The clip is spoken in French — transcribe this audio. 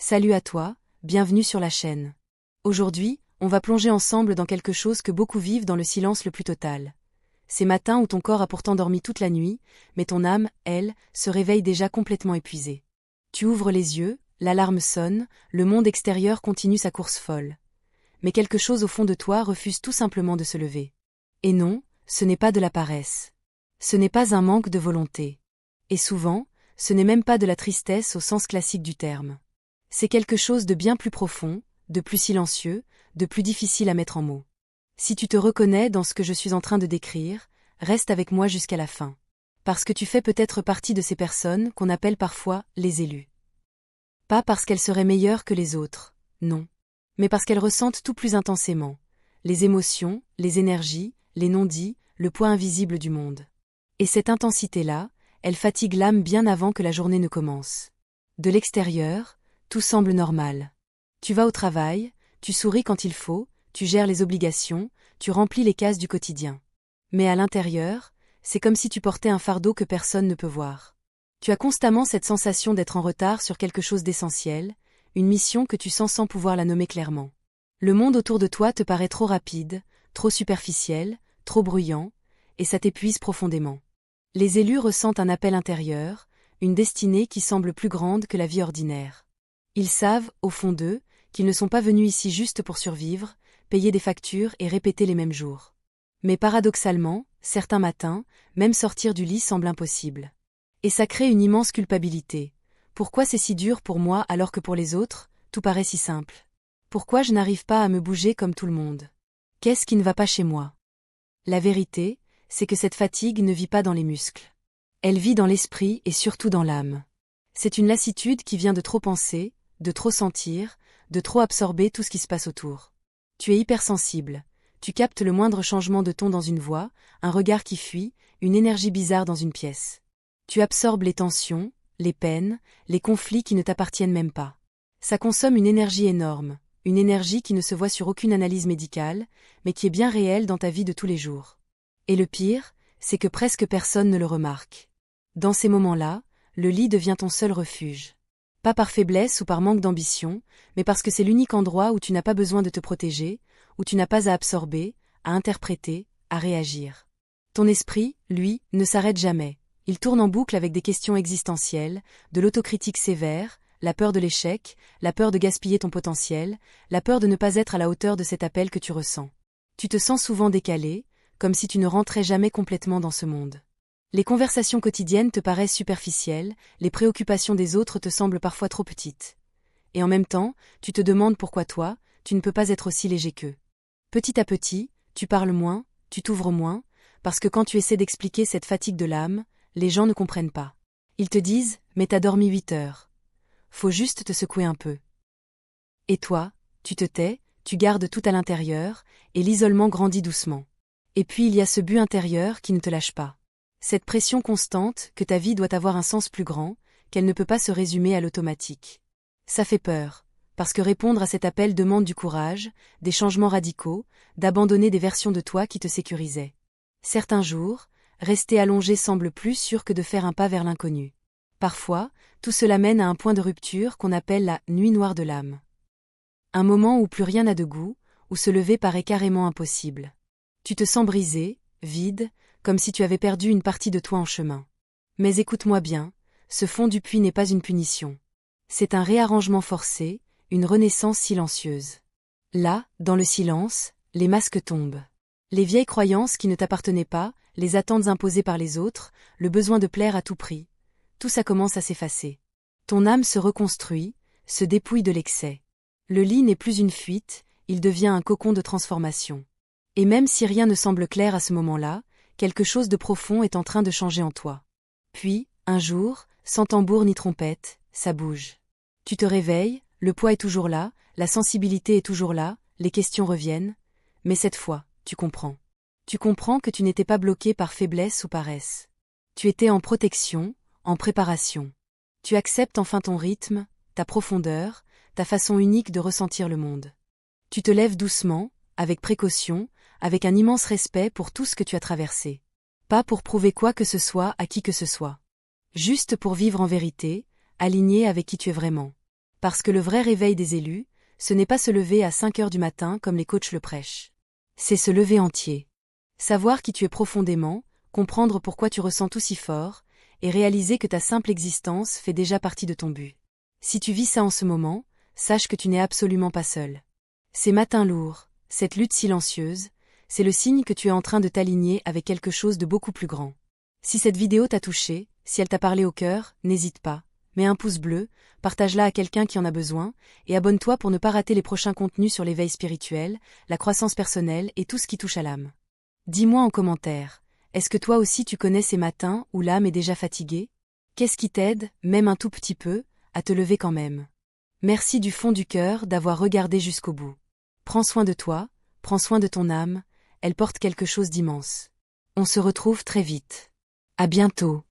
Salut à toi, bienvenue sur la chaîne. Aujourd'hui, on va plonger ensemble dans quelque chose que beaucoup vivent dans le silence le plus total. Ces matins où ton corps a pourtant dormi toute la nuit, mais ton âme, elle, se réveille déjà complètement épuisée. Tu ouvres les yeux, l'alarme sonne, le monde extérieur continue sa course folle. Mais quelque chose au fond de toi refuse tout simplement de se lever. Et non, ce n'est pas de la paresse. Ce n'est pas un manque de volonté. Et souvent, ce n'est même pas de la tristesse au sens classique du terme. C'est quelque chose de bien plus profond, de plus silencieux, de plus difficile à mettre en mots. Si tu te reconnais dans ce que je suis en train de décrire, reste avec moi jusqu'à la fin. Parce que tu fais peut-être partie de ces personnes qu'on appelle parfois les élus. Pas parce qu'elles seraient meilleures que les autres, non. Mais parce qu'elles ressentent tout plus intensément. Les émotions, les énergies, les non-dits, le poids invisible du monde. Et cette intensité-là, elle fatigue l'âme bien avant que la journée ne commence. De l'extérieur, tout semble normal. Tu vas au travail, tu souris quand il faut, tu gères les obligations, tu remplis les cases du quotidien. Mais à l'intérieur, c'est comme si tu portais un fardeau que personne ne peut voir. Tu as constamment cette sensation d'être en retard sur quelque chose d'essentiel, une mission que tu sens sans pouvoir la nommer clairement. Le monde autour de toi te paraît trop rapide, trop superficiel, trop bruyant, et ça t'épuise profondément. Les élus ressentent un appel intérieur, une destinée qui semble plus grande que la vie ordinaire. Ils savent, au fond d'eux, qu'ils ne sont pas venus ici juste pour survivre, payer des factures et répéter les mêmes jours. Mais paradoxalement, certains matins, même sortir du lit semble impossible. Et ça crée une immense culpabilité. Pourquoi c'est si dur pour moi alors que pour les autres, tout paraît si simple? Pourquoi je n'arrive pas à me bouger comme tout le monde? Qu'est-ce qui ne va pas chez moi? La vérité, c'est que cette fatigue ne vit pas dans les muscles. Elle vit dans l'esprit et surtout dans l'âme. C'est une lassitude qui vient de trop penser, de trop sentir, de trop absorber tout ce qui se passe autour. Tu es hypersensible, tu captes le moindre changement de ton dans une voix, un regard qui fuit, une énergie bizarre dans une pièce. Tu absorbes les tensions, les peines, les conflits qui ne t'appartiennent même pas. Ça consomme une énergie énorme, une énergie qui ne se voit sur aucune analyse médicale, mais qui est bien réelle dans ta vie de tous les jours. Et le pire, c'est que presque personne ne le remarque. Dans ces moments-là, le lit devient ton seul refuge. Pas par faiblesse ou par manque d'ambition, mais parce que c'est l'unique endroit où tu n'as pas besoin de te protéger, où tu n'as pas à absorber, à interpréter, à réagir. Ton esprit, lui, ne s'arrête jamais. Il tourne en boucle avec des questions existentielles, de l'autocritique sévère, la peur de l'échec, la peur de gaspiller ton potentiel, la peur de ne pas être à la hauteur de cet appel que tu ressens. Tu te sens souvent décalé, comme si tu ne rentrais jamais complètement dans ce monde. Les conversations quotidiennes te paraissent superficielles, les préoccupations des autres te semblent parfois trop petites. Et en même temps, tu te demandes pourquoi toi, tu ne peux pas être aussi léger qu'eux. Petit à petit, tu parles moins, tu t'ouvres moins, parce que quand tu essaies d'expliquer cette fatigue de l'âme, les gens ne comprennent pas. Ils te disent « mais t'as dormi 8 heures. Faut juste te secouer un peu. » Et toi, tu te tais, tu gardes tout à l'intérieur, et l'isolement grandit doucement. Et puis il y a ce but intérieur qui ne te lâche pas. Cette pression constante que ta vie doit avoir un sens plus grand, qu'elle ne peut pas se résumer à l'automatique. Ça fait peur, parce que répondre à cet appel demande du courage, des changements radicaux, d'abandonner des versions de toi qui te sécurisaient. Certains jours, rester allongé semble plus sûr que de faire un pas vers l'inconnu. Parfois, tout cela mène à un point de rupture qu'on appelle la nuit noire de l'âme. Un moment où plus rien n'a de goût, où se lever paraît carrément impossible. Tu te sens brisé, vide, comme si tu avais perdu une partie de toi en chemin. Mais écoute-moi bien, ce fond du puits n'est pas une punition. C'est un réarrangement forcé, une renaissance silencieuse. Là, dans le silence, les masques tombent. Les vieilles croyances qui ne t'appartenaient pas, les attentes imposées par les autres, le besoin de plaire à tout prix. Tout ça commence à s'effacer. Ton âme se reconstruit, se dépouille de l'excès. Le lit n'est plus une fuite, il devient un cocon de transformation. Et même si rien ne semble clair à ce moment-là, quelque chose de profond est en train de changer en toi. Puis, un jour, sans tambour ni trompette, ça bouge. Tu te réveilles, le poids est toujours là, la sensibilité est toujours là, les questions reviennent, mais cette fois, tu comprends. Tu comprends que tu n'étais pas bloqué par faiblesse ou paresse. Tu étais en protection, en préparation. Tu acceptes enfin ton rythme, ta profondeur, ta façon unique de ressentir le monde. Tu te lèves doucement, avec précaution, avec un immense respect pour tout ce que tu as traversé. Pas pour prouver quoi que ce soit à qui que ce soit. Juste pour vivre en vérité, aligné avec qui tu es vraiment. Parce que le vrai réveil des élus, ce n'est pas se lever à 5 heures du matin comme les coachs le prêchent. C'est se lever entier. Savoir qui tu es profondément, comprendre pourquoi tu ressens tout si fort, et réaliser que ta simple existence fait déjà partie de ton but. Si tu vis ça en ce moment, sache que tu n'es absolument pas seul. Ces matins lourds, cette lutte silencieuse, c'est le signe que tu es en train de t'aligner avec quelque chose de beaucoup plus grand. Si cette vidéo t'a touché, si elle t'a parlé au cœur, n'hésite pas, mets un pouce bleu, partage-la à quelqu'un qui en a besoin, et abonne-toi pour ne pas rater les prochains contenus sur l'éveil spirituel, la croissance personnelle et tout ce qui touche à l'âme. Dis-moi en commentaire, est-ce que toi aussi tu connais ces matins où l'âme est déjà fatiguée? Qu'est-ce qui t'aide, même un tout petit peu, à te lever quand même? Merci du fond du cœur d'avoir regardé jusqu'au bout. Prends soin de toi, prends soin de ton âme, elle porte quelque chose d'immense. On se retrouve très vite. À bientôt.